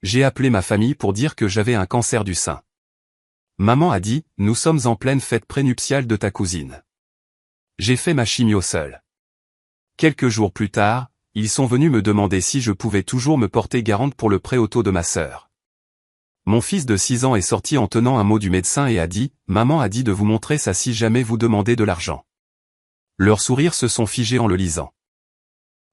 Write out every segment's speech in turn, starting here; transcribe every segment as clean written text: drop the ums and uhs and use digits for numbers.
J'ai appelé ma famille pour dire que j'avais un cancer du sein. Maman a dit, nous sommes en pleine fête prénuptiale de ta cousine. J'ai fait ma chimio seule. Quelques jours plus tard, ils sont venus me demander si je pouvais toujours me porter garante pour le préauto de ma sœur. Mon fils de 6 ans est sorti en tenant un mot du médecin et a dit, maman a dit de vous montrer ça si jamais vous demandez de l'argent. Leurs sourires se sont figés en le lisant.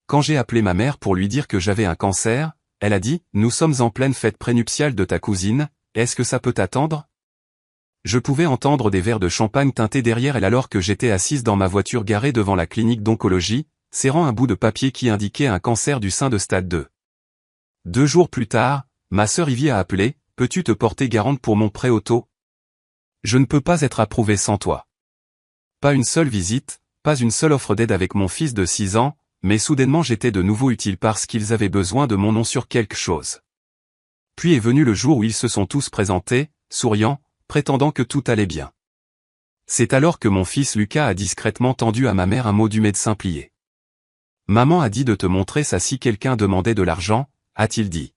Quand j'ai appelé ma mère pour lui dire que j'avais un cancer, elle a dit, nous sommes en pleine fête prénuptiale de ta cousine, est-ce que ça peut attendre? Je pouvais entendre des verres de champagne teinter derrière elle alors que j'étais assise dans ma voiture garée devant la clinique d'oncologie, serrant un bout de papier qui indiquait un cancer du sein de stade 2. 2 jours plus tard, ma sœur Ivy a appelé, peux-tu te porter garante pour mon préauto? Je ne peux pas être approuvé sans toi. Pas une seule visite, pas une seule offre d'aide avec mon fils de 6 ans, mais soudainement j'étais de nouveau utile parce qu'ils avaient besoin de mon nom sur quelque chose. Puis est venu le jour où ils se sont tous présentés, souriant, prétendant que tout allait bien. C'est alors que mon fils Lucas a discrètement tendu à ma mère un mot du médecin plié. Maman a dit de te montrer ça si quelqu'un demandait de l'argent, a-t-il dit.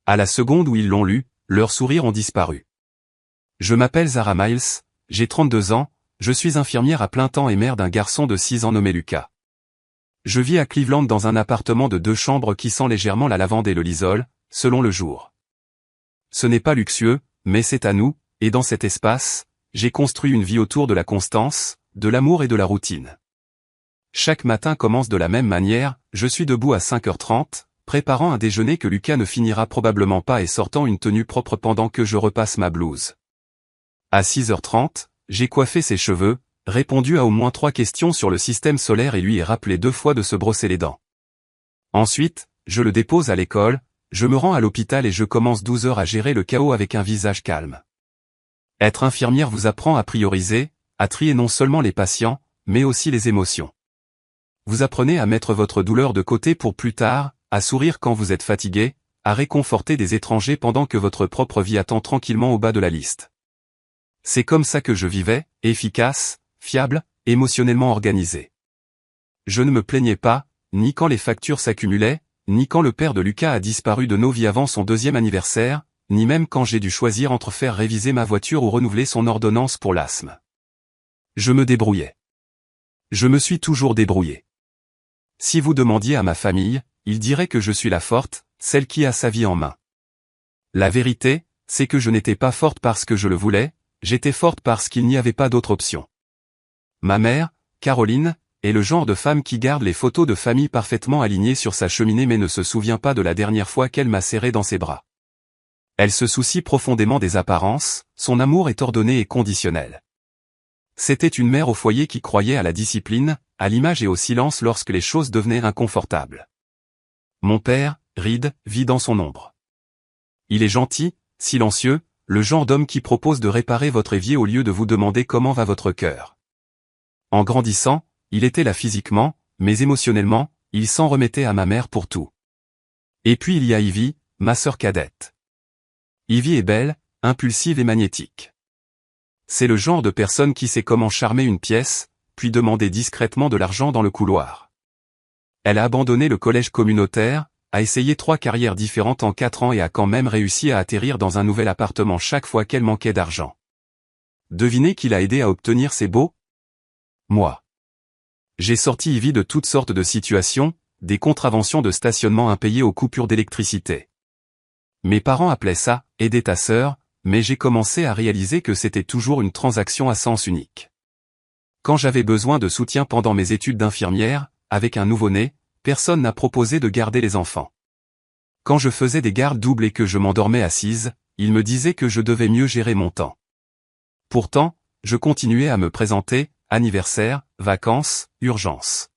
À la seconde où ils l'ont lu, leurs sourires ont disparu. Je m'appelle Zara Miles, j'ai 32 ans, je suis infirmière à plein temps et mère d'un garçon de 6 ans nommé Lucas. Je vis à Cleveland dans un appartement de 2 chambres qui sent légèrement la lavande et le lysol, selon le jour. Ce n'est pas luxueux, mais c'est à nous, et dans cet espace, j'ai construit une vie autour de la constance, de l'amour et de la routine. Chaque matin commence de la même manière, je suis debout à 5h30, préparant un déjeuner que Lucas ne finira probablement pas et sortant une tenue propre pendant que je repasse ma blouse. À 6h30, j'ai coiffé ses cheveux, répondu à au moins 3 questions sur le système solaire et lui ai rappelé 2 fois de se brosser les dents. Ensuite, je le dépose à l'école, je me rends à l'hôpital et je commence 12 heures à gérer le chaos avec un visage calme. Être infirmière vous apprend à prioriser, à trier non seulement les patients, mais aussi les émotions. Vous apprenez à mettre votre douleur de côté pour plus tard, à sourire quand vous êtes fatigué, à réconforter des étrangers pendant que votre propre vie attend tranquillement au bas de la liste. C'est comme ça que je vivais, efficace, fiable, émotionnellement organisé. Je ne me plaignais pas, ni quand les factures s'accumulaient, ni quand le père de Lucas a disparu de nos vies avant son 2e anniversaire, ni même quand j'ai dû choisir entre faire réviser ma voiture ou renouveler son ordonnance pour l'asthme. Je me débrouillais. Je me suis toujours débrouillé. Si vous demandiez à ma famille, ils diraient que je suis la forte, celle qui a sa vie en main. La vérité, c'est que je n'étais pas forte parce que je le voulais, j'étais forte parce qu'il n'y avait pas d'autre option. Ma mère, Caroline, est le genre de femme qui garde les photos de famille parfaitement alignées sur sa cheminée mais ne se souvient pas de la dernière fois qu'elle m'a serré dans ses bras. Elle se soucie profondément des apparences, son amour est ordonné et conditionnel. C'était une mère au foyer qui croyait à la discipline, à l'image et au silence lorsque les choses devenaient inconfortables. Mon père, Reed, vit dans son ombre. Il est gentil, silencieux, le genre d'homme qui propose de réparer votre évier au lieu de vous demander comment va votre cœur. En grandissant, il était là physiquement, mais émotionnellement, il s'en remettait à ma mère pour tout. Et puis il y a Ivy, ma sœur cadette. Ivy est belle, impulsive et magnétique. C'est le genre de personne qui sait comment charmer une pièce, puis demander discrètement de l'argent dans le couloir. Elle a abandonné le collège communautaire, a essayé 3 carrières différentes en 4 ans et a quand même réussi à atterrir dans un nouvel appartement chaque fois qu'elle manquait d'argent. Devinez qui l'a aidé à obtenir ces baux? Moi. J'ai sorti Ivy de toutes sortes de situations, des contraventions de stationnement impayées aux coupures d'électricité. Mes parents appelaient ça « aider ta sœur », mais j'ai commencé à réaliser que c'était toujours une transaction à sens unique. Quand j'avais besoin de soutien pendant mes études d'infirmière, avec un nouveau-né, personne n'a proposé de garder les enfants. Quand je faisais des gardes doubles et que je m'endormais assise, ils me disaient que je devais mieux gérer mon temps. Pourtant, je continuais à me présenter, anniversaire, vacances, urgences.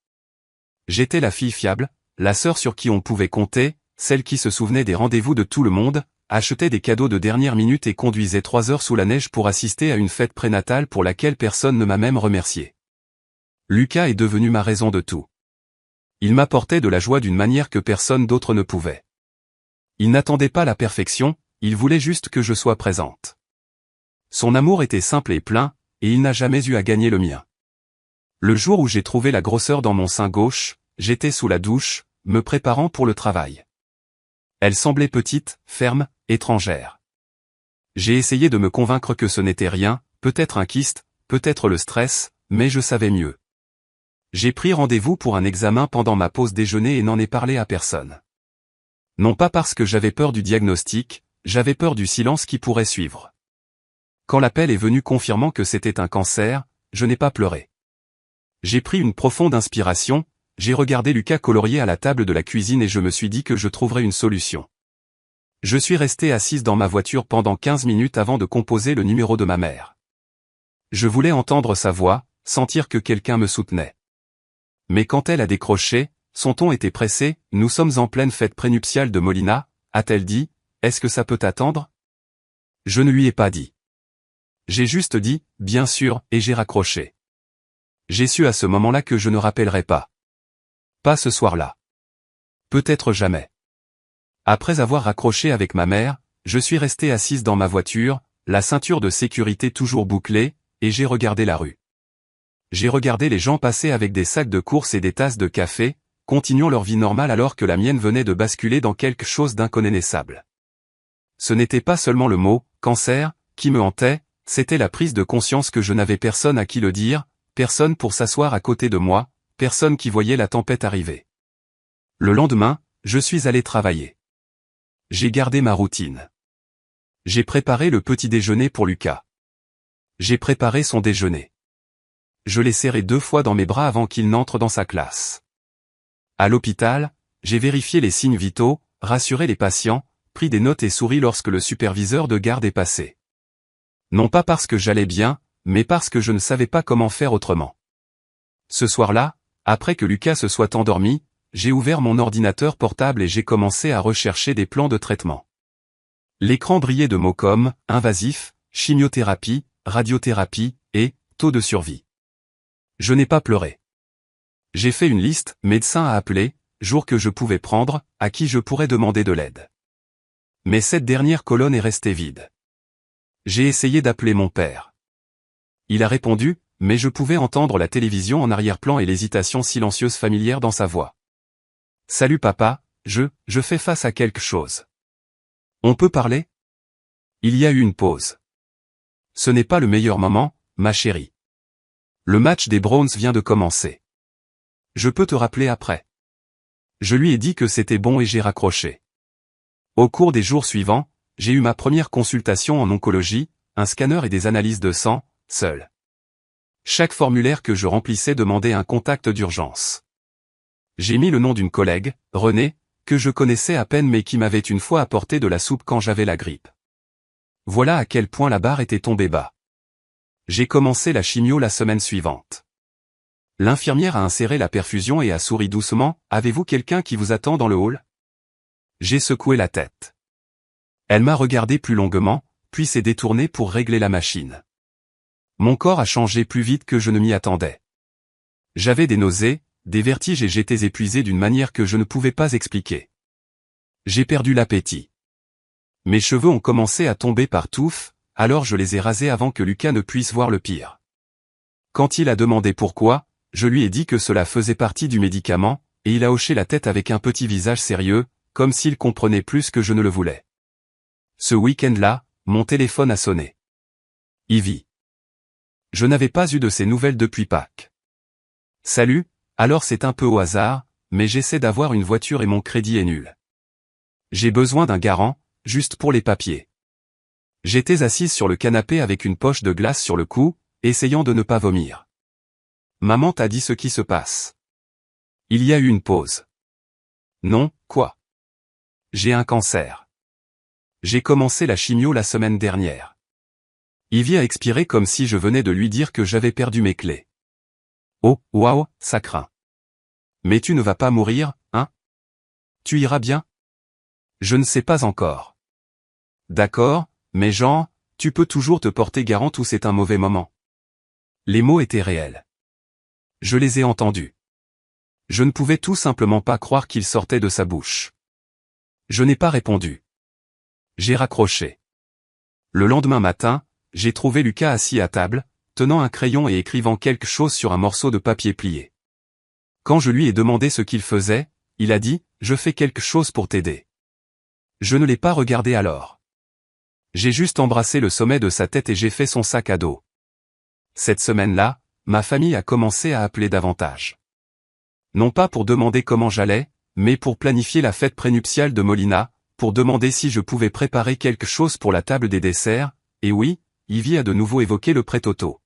J'étais la fille fiable, la sœur sur qui on pouvait compter, celle qui se souvenait des rendez-vous de tout le monde, achetait des cadeaux de dernière minute et conduisait 3 heures sous la neige pour assister à une fête prénatale pour laquelle personne ne m'a même remercié. Lucas est devenu ma raison de tout. Il m'apportait de la joie d'une manière que personne d'autre ne pouvait. Il n'attendait pas la perfection, il voulait juste que je sois présente. Son amour était simple et plein, et il n'a jamais eu à gagner le mien. Le jour où j'ai trouvé la grosseur dans mon sein gauche, j'étais sous la douche, me préparant pour le travail. Elle semblait petite, ferme, étrangère. J'ai essayé de me convaincre que ce n'était rien, peut-être un kyste, peut-être le stress, mais je savais mieux. J'ai pris rendez-vous pour un examen pendant ma pause déjeuner et n'en ai parlé à personne. Non pas parce que j'avais peur du diagnostic, j'avais peur du silence qui pourrait suivre. Quand l'appel est venu confirmant que c'était un cancer, je n'ai pas pleuré. J'ai pris une profonde inspiration, j'ai regardé Lucas colorier à la table de la cuisine et je me suis dit que je trouverais une solution. Je suis resté assise dans ma voiture pendant 15 minutes avant de composer le numéro de ma mère. Je voulais entendre sa voix, sentir que quelqu'un me soutenait. Mais quand elle a décroché, son ton était pressé. « Nous sommes en pleine fête prénuptiale de Molina », a-t-elle dit. « Est-ce que ça peut attendre ?» Je ne lui ai pas dit. J'ai juste dit « Bien sûr » et j'ai raccroché. J'ai su à ce moment-là que je ne rappellerai pas. Pas ce soir-là. Peut-être jamais. Après avoir raccroché avec ma mère, je suis resté assise dans ma voiture, la ceinture de sécurité toujours bouclée, et j'ai regardé la rue. J'ai regardé les gens passer avec des sacs de courses et des tasses de café, continuant leur vie normale alors que la mienne venait de basculer dans quelque chose d'inconnaissable. Ce n'était pas seulement le mot « cancer » qui me hantait, c'était la prise de conscience que je n'avais personne à qui le dire, personne pour s'asseoir à côté de moi, personne qui voyait la tempête arriver. Le lendemain, je suis allé travailler. J'ai gardé ma routine. J'ai préparé le petit déjeuner pour Lucas. J'ai préparé son déjeuner. Je l'ai serré 2 fois dans mes bras avant qu'il n'entre dans sa classe. À l'hôpital, j'ai vérifié les signes vitaux, rassuré les patients, pris des notes et souri lorsque le superviseur de garde est passé. Non pas parce que j'allais bien, mais parce que je ne savais pas comment faire autrement. Ce soir-là, après que Lucas se soit endormi, j'ai ouvert mon ordinateur portable et j'ai commencé à rechercher des plans de traitement. L'écran brillait de mots comme « invasif »,« chimiothérapie »,« radiothérapie » et « taux de survie ». Je n'ai pas pleuré. J'ai fait une liste, médecin à appeler, jours que je pouvais prendre, à qui je pourrais demander de l'aide. Mais cette dernière colonne est restée vide. J'ai essayé d'appeler mon père. Il a répondu, mais je pouvais entendre la télévision en arrière-plan et l'hésitation silencieuse familière dans sa voix. « Salut papa, je fais face à quelque chose. On peut parler ?» Il y a eu une pause. « Ce n'est pas le meilleur moment, ma chérie. Le match des Browns vient de commencer. Je peux te rappeler après. » Je lui ai dit que c'était bon et j'ai raccroché. Au cours des jours suivants, j'ai eu ma première consultation en oncologie, un scanner et des analyses de sang, seul. Chaque formulaire que je remplissais demandait un contact d'urgence. J'ai mis le nom d'une collègue, Renée, que je connaissais à peine mais qui m'avait une fois apporté de la soupe quand j'avais la grippe. Voilà à quel point la barre était tombée bas. J'ai commencé la chimio la semaine suivante. L'infirmière a inséré la perfusion et a souri doucement. « Avez-vous quelqu'un qui vous attend dans le hall ?» J'ai secoué la tête. Elle m'a regardé plus longuement, puis s'est détournée pour régler la machine. Mon corps a changé plus vite que je ne m'y attendais. J'avais des nausées, des vertiges et j'étais épuisé d'une manière que je ne pouvais pas expliquer. J'ai perdu l'appétit. Mes cheveux ont commencé à tomber par touffes, alors je les ai rasés avant que Lucas ne puisse voir le pire. Quand il a demandé pourquoi, je lui ai dit que cela faisait partie du médicament, et il a hoché la tête avec un petit visage sérieux, comme s'il comprenait plus que je ne le voulais. Ce week-end-là, mon téléphone a sonné. Ivy. Je n'avais pas eu de ses nouvelles depuis Pâques. Salut, alors c'est un peu au hasard, mais j'essaie d'avoir une voiture et mon crédit est nul. J'ai besoin d'un garant, juste pour les papiers. J'étais assise sur le canapé avec une poche de glace sur le cou, essayant de ne pas vomir. Maman t'a dit ce qui se passe. Il y a eu une pause. Non, quoi? J'ai un cancer. J'ai commencé la chimio la semaine dernière. Ivy a expiré comme si je venais de lui dire que j'avais perdu mes clés. Oh, waouh, ça craint. Mais tu ne vas pas mourir, hein? Tu iras bien? Je ne sais pas encore. D'accord, mais Jean, tu peux toujours te porter garant ou c'est un mauvais moment. Les mots étaient réels. Je les ai entendus. Je ne pouvais tout simplement pas croire qu'ils sortaient de sa bouche. Je n'ai pas répondu. J'ai raccroché. Le lendemain matin, j'ai trouvé Lucas assis à table, tenant un crayon et écrivant quelque chose sur un morceau de papier plié. Quand je lui ai demandé ce qu'il faisait, il a dit « Je fais quelque chose pour t'aider. » Je ne l'ai pas regardé alors. J'ai juste embrassé le sommet de sa tête et j'ai fait son sac à dos. Cette semaine-là, ma famille a commencé à appeler davantage. Non pas pour demander comment j'allais, mais pour planifier la fête prénuptiale de Molina, pour demander si je pouvais préparer quelque chose pour la table des desserts, et oui, Ivy a de nouveau évoqué le pré-toto.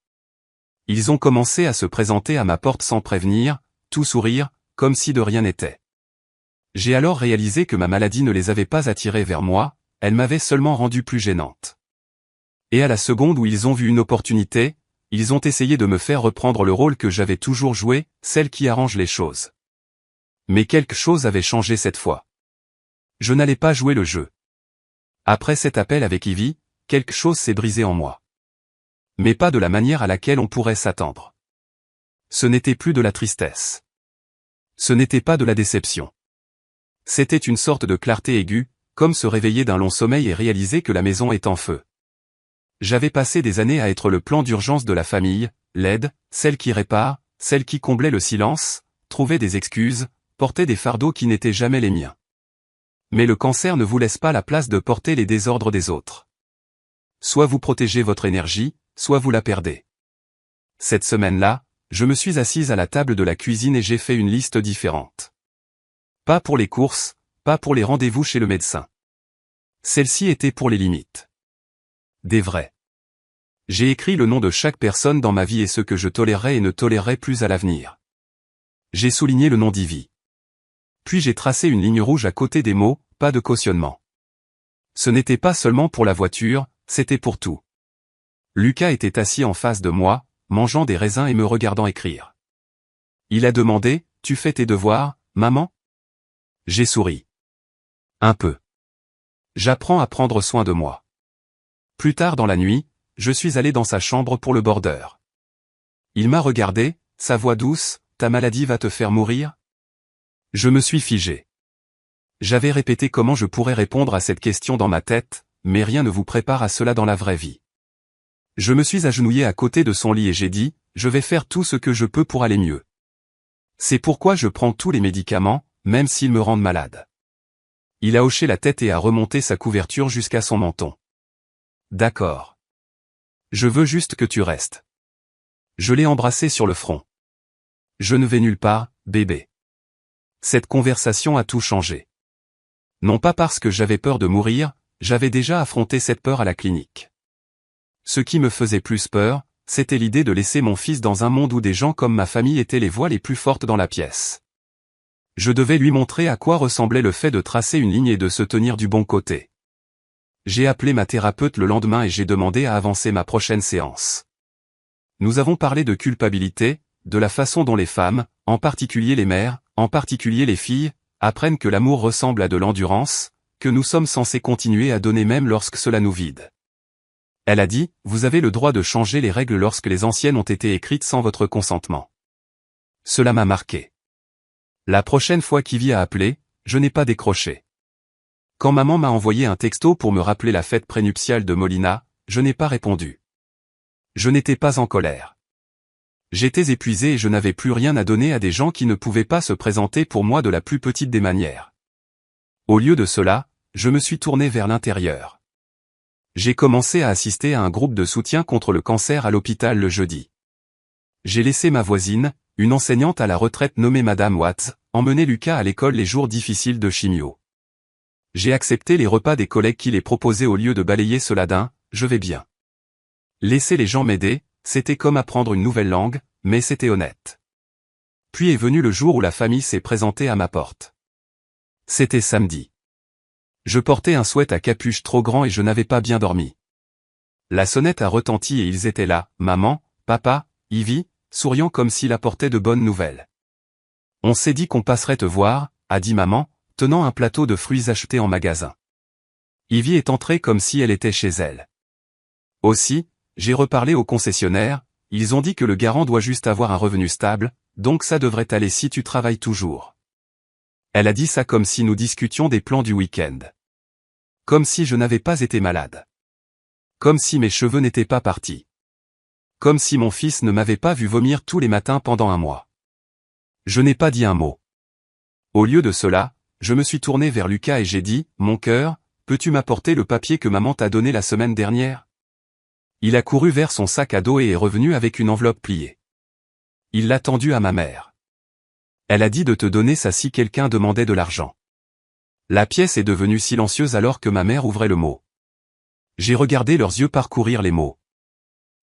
Ils ont commencé à se présenter à ma porte sans prévenir, tout sourire, comme si de rien n'était. J'ai alors réalisé que ma maladie ne les avait pas attirés vers moi, elle m'avait seulement rendue plus gênante. Et à la seconde où ils ont vu une opportunité, ils ont essayé de me faire reprendre le rôle que j'avais toujours joué, celle qui arrange les choses. Mais quelque chose avait changé cette fois. Je n'allais pas jouer le jeu. Après cet appel avec Ivy, quelque chose s'est brisé en moi. Mais pas de la manière à laquelle on pourrait s'attendre. Ce n'était plus de la tristesse. Ce n'était pas de la déception. C'était une sorte de clarté aiguë, comme se réveiller d'un long sommeil et réaliser que la maison est en feu. J'avais passé des années à être le plan d'urgence de la famille, l'aide, celle qui répare, celle qui comblait le silence, trouvait des excuses, portait des fardeaux qui n'étaient jamais les miens. Mais le cancer ne vous laisse pas la place de porter les désordres des autres. Soit vous protégez votre énergie, soit vous la perdez. Cette semaine-là, je me suis assise à la table de la cuisine et j'ai fait une liste différente. Pas pour les courses, pas pour les rendez-vous chez le médecin. Celle-ci était pour les limites. Des vrais. J'ai écrit le nom de chaque personne dans ma vie et ce que je tolérerais et ne tolérerais plus à l'avenir. J'ai souligné le nom d'Ivy. Puis j'ai tracé une ligne rouge à côté des mots, pas de cautionnement. Ce n'était pas seulement pour la voiture, c'était pour tout. Lucas était assis en face de moi, mangeant des raisins et me regardant écrire. Il a demandé, « Tu fais tes devoirs, maman ?» J'ai souri. Un peu. J'apprends à prendre soin de moi. Plus tard dans la nuit, je suis allé dans sa chambre pour le border. Il m'a regardé, sa voix douce, « Ta maladie va te faire mourir ?» Je me suis figé. J'avais répété comment je pourrais répondre à cette question dans ma tête, mais rien ne vous prépare à cela dans la vraie vie. Je me suis agenouillé à côté de son lit et j'ai dit, « Je vais faire tout ce que je peux pour aller mieux. » C'est pourquoi je prends tous les médicaments, même s'ils me rendent malade. Il a hoché la tête et a remonté sa couverture jusqu'à son menton. D'accord. Je veux juste que tu restes. Je l'ai embrassé sur le front. Je ne vais nulle part, bébé. Cette conversation a tout changé. Non pas parce que j'avais peur de mourir, j'avais déjà affronté cette peur à la clinique. Ce qui me faisait plus peur, c'était l'idée de laisser mon fils dans un monde où des gens comme ma famille étaient les voix les plus fortes dans la pièce. Je devais lui montrer à quoi ressemblait le fait de tracer une ligne et de se tenir du bon côté. J'ai appelé ma thérapeute le lendemain et j'ai demandé à avancer ma prochaine séance. Nous avons parlé de culpabilité, de la façon dont les femmes, en particulier les mères, en particulier les filles, apprennent que l'amour ressemble à de l'endurance, que nous sommes censés continuer à donner même lorsque cela nous vide. Elle a dit, vous avez le droit de changer les règles lorsque les anciennes ont été écrites sans votre consentement. Cela m'a marqué. La prochaine fois qu'Ivy a appelé, je n'ai pas décroché. Quand maman m'a envoyé un texto pour me rappeler la fête prénuptiale de Molina, je n'ai pas répondu. Je n'étais pas en colère. J'étais épuisé et je n'avais plus rien à donner à des gens qui ne pouvaient pas se présenter pour moi de la plus petite des manières. Au lieu de cela, je me suis tourné vers l'intérieur. J'ai commencé à assister à un groupe de soutien contre le cancer à l'hôpital le jeudi. J'ai laissé ma voisine, une enseignante à la retraite nommée Madame Watts, emmener Lucas à l'école les jours difficiles de chimio. J'ai accepté les repas des collègues qui les proposaient au lieu de balayer cela d'un « je vais bien ». Laisser les gens m'aider, c'était comme apprendre une nouvelle langue, mais c'était honnête. Puis est venu le jour où la famille s'est présentée à ma porte. C'était samedi. Je portais un sweat à capuche trop grand et je n'avais pas bien dormi. La sonnette a retenti et ils étaient là, maman, papa, Ivy, souriant comme s'il apportait de bonnes nouvelles. On s'est dit qu'on passerait te voir, a dit maman, tenant un plateau de fruits achetés en magasin. Ivy est entrée comme si elle était chez elle. Aussi, j'ai reparlé au concessionnaire, ils ont dit que le garant doit juste avoir un revenu stable, donc ça devrait aller si tu travailles toujours. Elle a dit ça comme si nous discutions des plans du week-end. Comme si je n'avais pas été malade. Comme si mes cheveux n'étaient pas partis. Comme si mon fils ne m'avait pas vu vomir tous les matins pendant un mois. Je n'ai pas dit un mot. Au lieu de cela, je me suis tourné vers Lucas et j'ai dit, mon cœur, peux-tu m'apporter le papier que maman t'a donné la semaine dernière? Il a couru vers son sac à dos et est revenu avec une enveloppe pliée. Il l'a tendue à ma mère. Elle a dit de te donner ça si quelqu'un demandait de l'argent. La pièce est devenue silencieuse alors que ma mère ouvrait le mot. J'ai regardé leurs yeux parcourir les mots.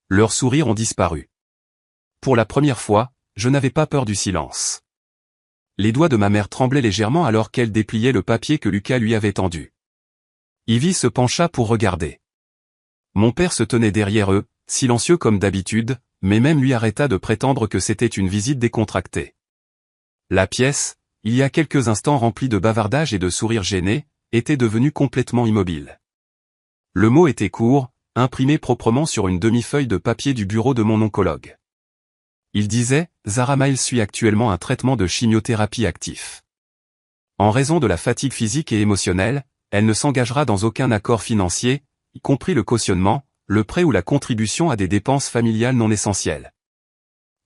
Leurs sourires ont disparu. Pour la première fois, je n'avais pas peur du silence. Les doigts de ma mère tremblaient légèrement alors qu'elle dépliait le papier que Lucas lui avait tendu. Ivy se pencha pour regarder. Mon père se tenait derrière eux, silencieux comme d'habitude, mais même lui arrêta de prétendre que c'était une visite décontractée. La pièce, il y a quelques instants remplie de bavardages et de sourires gênés, était devenue complètement immobile. Le mot était court, imprimé proprement sur une demi-feuille de papier du bureau de mon oncologue. Il disait, Zara Miles suit actuellement un traitement de chimiothérapie actif. En raison de la fatigue physique et émotionnelle, elle ne s'engagera dans aucun accord financier, y compris le cautionnement, le prêt ou la contribution à des dépenses familiales non essentielles.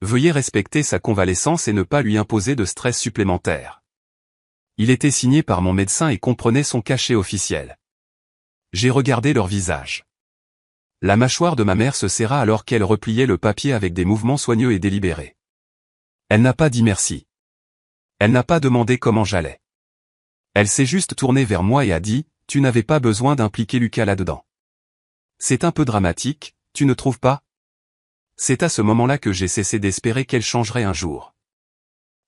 Veuillez respecter sa convalescence et ne pas lui imposer de stress supplémentaire. Il était signé par mon médecin et comprenait son cachet officiel. J'ai regardé leur visage. La mâchoire de ma mère se serra alors qu'elle repliait le papier avec des mouvements soigneux et délibérés. Elle n'a pas dit merci. Elle n'a pas demandé comment j'allais. Elle s'est juste tournée vers moi et a dit, « Tu n'avais pas besoin d'impliquer Lucas là-dedans. » C'est un peu dramatique, tu ne trouves pas? C'est à ce moment-là que j'ai cessé d'espérer qu'elle changerait un jour.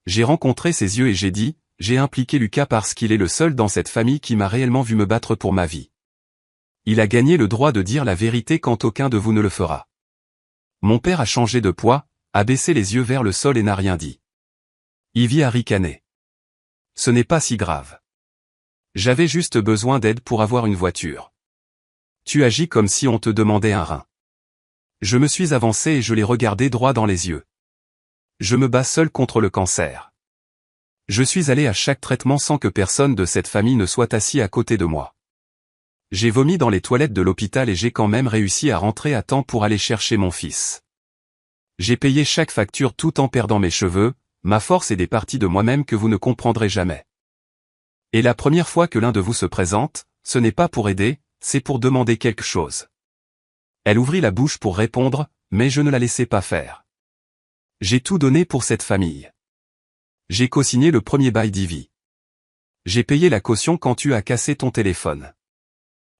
J'ai rencontré ses yeux et j'ai dit, « J'ai impliqué Lucas parce qu'il est le seul dans cette famille qui m'a réellement vu me battre pour ma vie. Il a gagné le droit de dire la vérité quand aucun de vous ne le fera. » Mon père a changé de poids, a baissé les yeux vers le sol et n'a rien dit. Ivy a ricané. Ce n'est pas si grave. J'avais juste besoin d'aide pour avoir une voiture. Tu agis comme si on te demandait un rein. Je me suis avancé et je l'ai regardé droit dans les yeux. Je me bats seul contre le cancer. Je suis allé à chaque traitement sans que personne de cette famille ne soit assis à côté de moi. J'ai vomi dans les toilettes de l'hôpital et j'ai quand même réussi à rentrer à temps pour aller chercher mon fils. J'ai payé chaque facture tout en perdant mes cheveux, ma force et des parties de moi-même que vous ne comprendrez jamais. Et la première fois que l'un de vous se présente, ce n'est pas pour aider, c'est pour demander quelque chose. Elle ouvrit la bouche pour répondre, mais je ne la laissai pas faire. J'ai tout donné pour cette famille. J'ai co-signé le premier bail d'Ivy. J'ai payé la caution quand tu as cassé ton téléphone.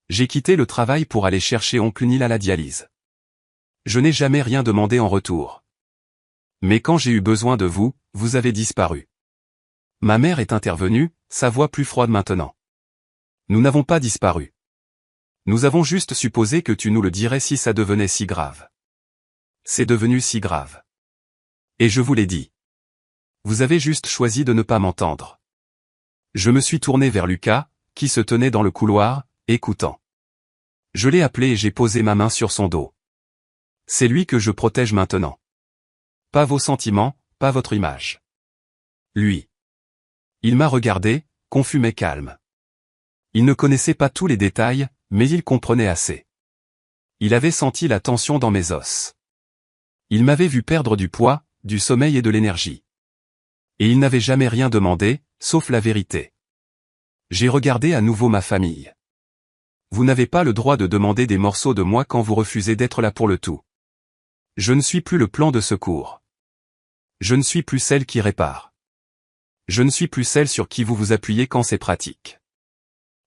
J'ai quitté le travail pour aller chercher oncle Neil à la dialyse. Je n'ai jamais rien demandé en retour. Mais quand j'ai eu besoin de vous, vous avez disparu. Ma mère est intervenue, sa voix plus froide maintenant. Nous n'avons pas disparu. Nous avons juste supposé que tu nous le dirais si ça devenait si grave. C'est devenu si grave. Et je vous l'ai dit. Vous avez juste choisi de ne pas m'entendre. Je me suis tourné vers Lucas, qui se tenait dans le couloir, écoutant. Je l'ai appelé et j'ai posé ma main sur son dos. C'est lui que je protège maintenant. Pas vos sentiments, pas votre image. Lui. Il m'a regardé, confus mais calme. Il ne connaissait pas tous les détails, mais il comprenait assez. Il avait senti la tension dans mes os. Il m'avait vu perdre du poids, du sommeil et de l'énergie. Et il n'avait jamais rien demandé, sauf la vérité. J'ai regardé à nouveau ma famille. Vous n'avez pas le droit de demander des morceaux de moi quand vous refusez d'être là pour le tout. Je ne suis plus le plan de secours. Je ne suis plus celle qui répare. Je ne suis plus celle sur qui vous vous appuyez quand c'est pratique.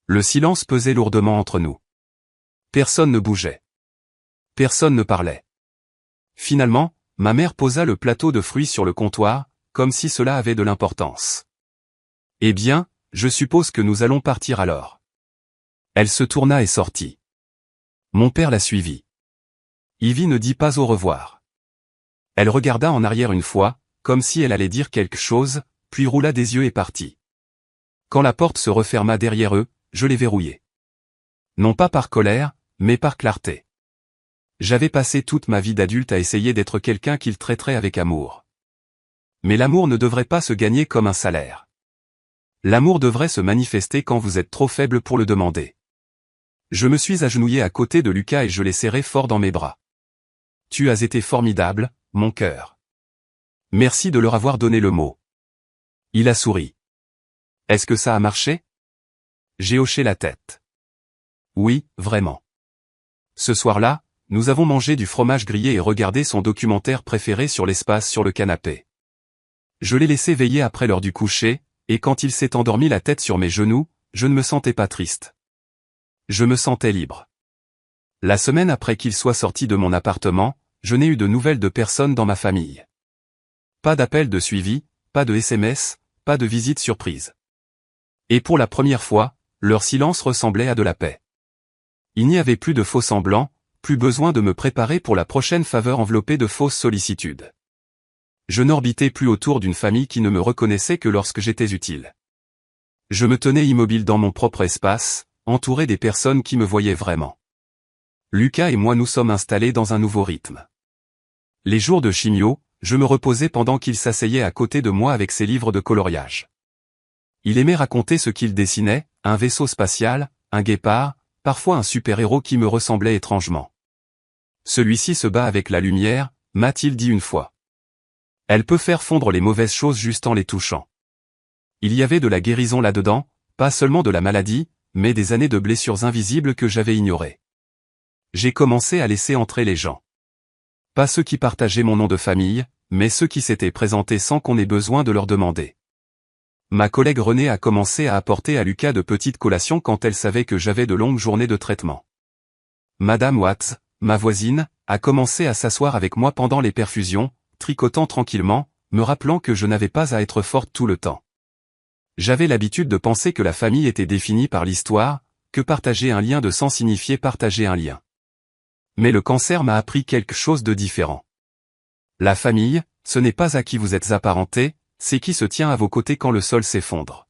Le silence pesait lourdement entre nous. Personne ne bougeait. Personne ne parlait. Finalement, ma mère posa le plateau de fruits sur le comptoir, comme si cela avait de l'importance. Eh bien, je suppose que nous allons partir alors. Elle se tourna et sortit. Mon père la suivit. Ivy ne dit pas au revoir. Elle regarda en arrière une fois, comme si elle allait dire quelque chose, puis roula des yeux et partit. Quand la porte se referma derrière eux, je l'ai verrouillée. Non pas par colère, mais par clarté. J'avais passé toute ma vie d'adulte à essayer d'être quelqu'un qu'ils traiteraient avec amour. Mais l'amour ne devrait pas se gagner comme un salaire. L'amour devrait se manifester quand vous êtes trop faible pour le demander. Je me suis agenouillé à côté de Lucas et je l'ai serré fort dans mes bras. Tu as été formidable, mon cœur. Merci de leur avoir donné le mot. Il a souri. Est-ce que ça a marché? J'ai hoché la tête. oui, vraiment. Ce soir-là, nous avons mangé du fromage grillé et regardé son documentaire préféré sur l'espace sur le canapé. Je l'ai laissé veiller après l'heure du coucher, et quand il s'est endormi la tête sur mes genoux, je ne me sentais pas triste. Je me sentais libre. La semaine après qu'il soit sorti de mon appartement, je n'ai eu de nouvelles de personne dans ma famille. Pas d'appel de suivi, pas de SMS, pas de visite surprise. Et pour la première fois, leur silence ressemblait à de la paix. Il n'y avait plus de faux semblants, plus besoin de me préparer pour la prochaine faveur enveloppée de fausses sollicitudes. Je n'orbitais plus autour d'une famille qui ne me reconnaissait que lorsque j'étais utile. Je me tenais immobile dans mon propre espace, entouré des personnes qui me voyaient vraiment. Lucas et moi nous sommes installés dans un nouveau rythme. Les jours de chimio, je me reposais pendant qu'il s'asseyait à côté de moi avec ses livres de coloriage. Il aimait raconter ce qu'il dessinait, un vaisseau spatial, un guépard, parfois un super-héros qui me ressemblait étrangement. Celui-ci se bat avec la lumière, m'a-t-il dit une fois. Elle peut faire fondre les mauvaises choses juste en les touchant. Il y avait de la guérison là-dedans, pas seulement de la maladie, mais des années de blessures invisibles que j'avais ignorées. J'ai commencé à laisser entrer les gens. Pas ceux qui partageaient mon nom de famille, mais ceux qui s'étaient présentés sans qu'on ait besoin de leur demander. Ma collègue Renée a commencé à apporter à Lucas de petites collations quand elle savait que j'avais de longues journées de traitement. Madame Watts, ma voisine, a commencé à s'asseoir avec moi pendant les perfusions, tricotant tranquillement, me rappelant que je n'avais pas à être forte tout le temps. J'avais l'habitude de penser que la famille était définie par l'histoire, que partager un lien de sang signifiait partager un lien. Mais le cancer m'a appris quelque chose de différent. La famille, ce n'est pas à qui vous êtes apparenté, c'est qui se tient à vos côtés quand le sol s'effondre.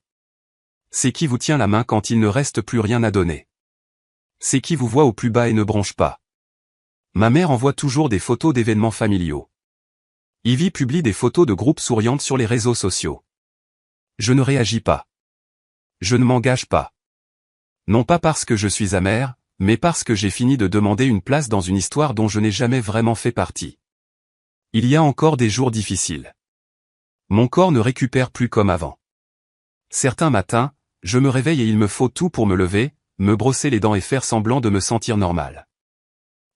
C'est qui vous tient la main quand il ne reste plus rien à donner. C'est qui vous voit au plus bas et ne bronche pas. Ma mère envoie toujours des photos d'événements familiaux. Ivy publie des photos de groupes souriantes sur les réseaux sociaux. Je ne réagis pas. Je ne m'engage pas. Non pas parce que je suis amère, mais parce que j'ai fini de demander une place dans une histoire dont je n'ai jamais vraiment fait partie. Il y a encore des jours difficiles. Mon corps ne récupère plus comme avant. Certains matins, je me réveille et il me faut tout pour me lever, me brosser les dents et faire semblant de me sentir normal.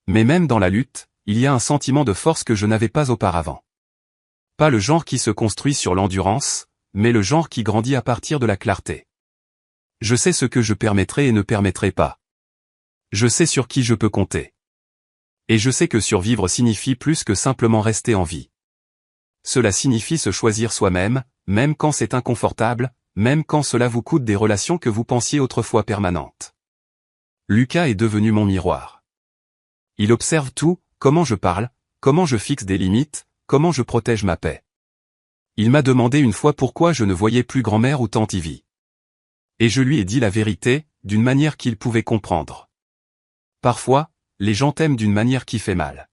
Mais même dans la lutte, il y a un sentiment de force que je n'avais pas auparavant. Pas le genre qui se construit sur l'endurance, mais le genre qui grandit à partir de la clarté. Je sais ce que je permettrai et ne permettrai pas. Je sais sur qui je peux compter. Et je sais que survivre signifie plus que simplement rester en vie. Cela signifie se choisir soi-même, même quand c'est inconfortable, même quand cela vous coûte des relations que vous pensiez autrefois permanentes. Lucas est devenu mon miroir. Il observe tout, comment je parle, comment je fixe des limites, comment je protège ma paix. Il m'a demandé une fois pourquoi je ne voyais plus grand-mère ou tante Ivy. Et je lui ai dit la vérité, d'une manière qu'il pouvait comprendre. Parfois, les gens t'aiment d'une manière qui fait mal.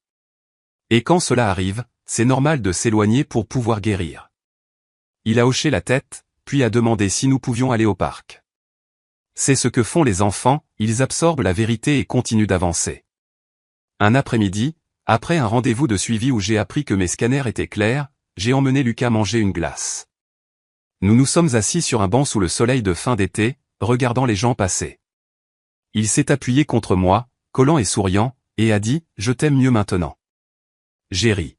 Et quand cela arrive, c'est normal de s'éloigner pour pouvoir guérir. Il a hoché la tête, puis a demandé si nous pouvions aller au parc. C'est ce que font les enfants, ils absorbent la vérité et continuent d'avancer. Un après-midi, après un rendez-vous de suivi où j'ai appris que mes scanners étaient clairs, j'ai emmené Lucas manger une glace. Nous nous sommes assis sur un banc sous le soleil de fin d'été, regardant les gens passer. Il s'est appuyé contre moi, collant et souriant, et a dit « Je t'aime mieux maintenant ». J'ai ri.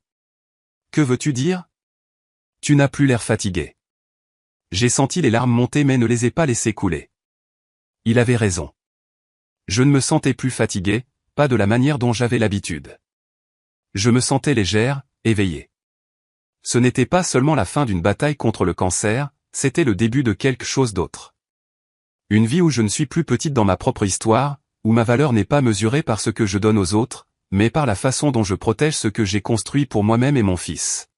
Que veux-tu dire? Tu n'as plus l'air fatigué. J'ai senti les larmes monter mais ne les ai pas laissées couler. Il avait raison. Je ne me sentais plus fatigué, pas de la manière dont j'avais l'habitude. Je me sentais légère, éveillée. Ce n'était pas seulement la fin d'une bataille contre le cancer, c'était le début de quelque chose d'autre. Une vie où je ne suis plus petite dans ma propre histoire, où ma valeur n'est pas mesurée par ce que je donne aux autres, mais par la façon dont je protège ce que j'ai construit pour moi-même et mon fils.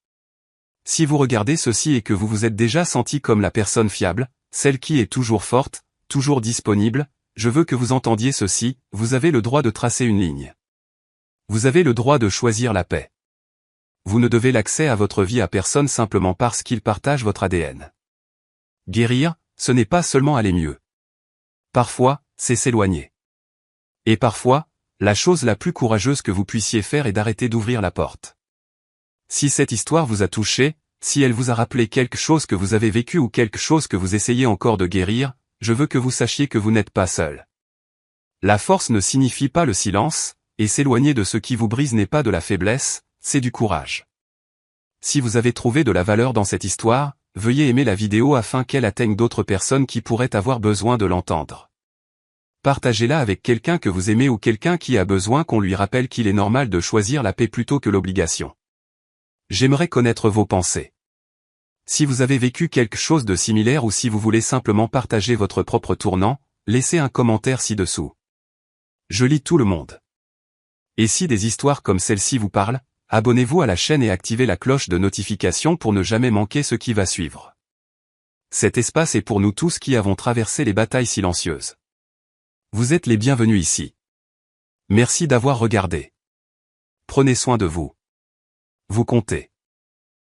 Si vous regardez ceci et que vous vous êtes déjà senti comme la personne fiable, celle qui est toujours forte, toujours disponible, je veux que vous entendiez ceci, vous avez le droit de tracer une ligne. Vous avez le droit de choisir la paix. Vous ne devez l'accès à votre vie à personne simplement parce qu'il partage votre ADN. Guérir, ce n'est pas seulement aller mieux. Parfois, c'est s'éloigner. Et parfois, la chose la plus courageuse que vous puissiez faire est d'arrêter d'ouvrir la porte. Si cette histoire vous a touché, si elle vous a rappelé quelque chose que vous avez vécu ou quelque chose que vous essayez encore de guérir, je veux que vous sachiez que vous n'êtes pas seul. La force ne signifie pas le silence, et s'éloigner de ce qui vous brise n'est pas de la faiblesse, c'est du courage. Si vous avez trouvé de la valeur dans cette histoire, veuillez aimer la vidéo afin qu'elle atteigne d'autres personnes qui pourraient avoir besoin de l'entendre. Partagez-la avec quelqu'un que vous aimez ou quelqu'un qui a besoin qu'on lui rappelle qu'il est normal de choisir la paix plutôt que l'obligation. J'aimerais connaître vos pensées. Si vous avez vécu quelque chose de similaire ou si vous voulez simplement partager votre propre tournant, laissez un commentaire ci-dessous. Je lis tout le monde. Et si des histoires comme celle-ci vous parlent, abonnez-vous à la chaîne et activez la cloche de notification pour ne jamais manquer ce qui va suivre. Cet espace est pour nous tous qui avons traversé les batailles silencieuses. Vous êtes les bienvenus ici. Merci d'avoir regardé. Prenez soin de vous. Vous comptez.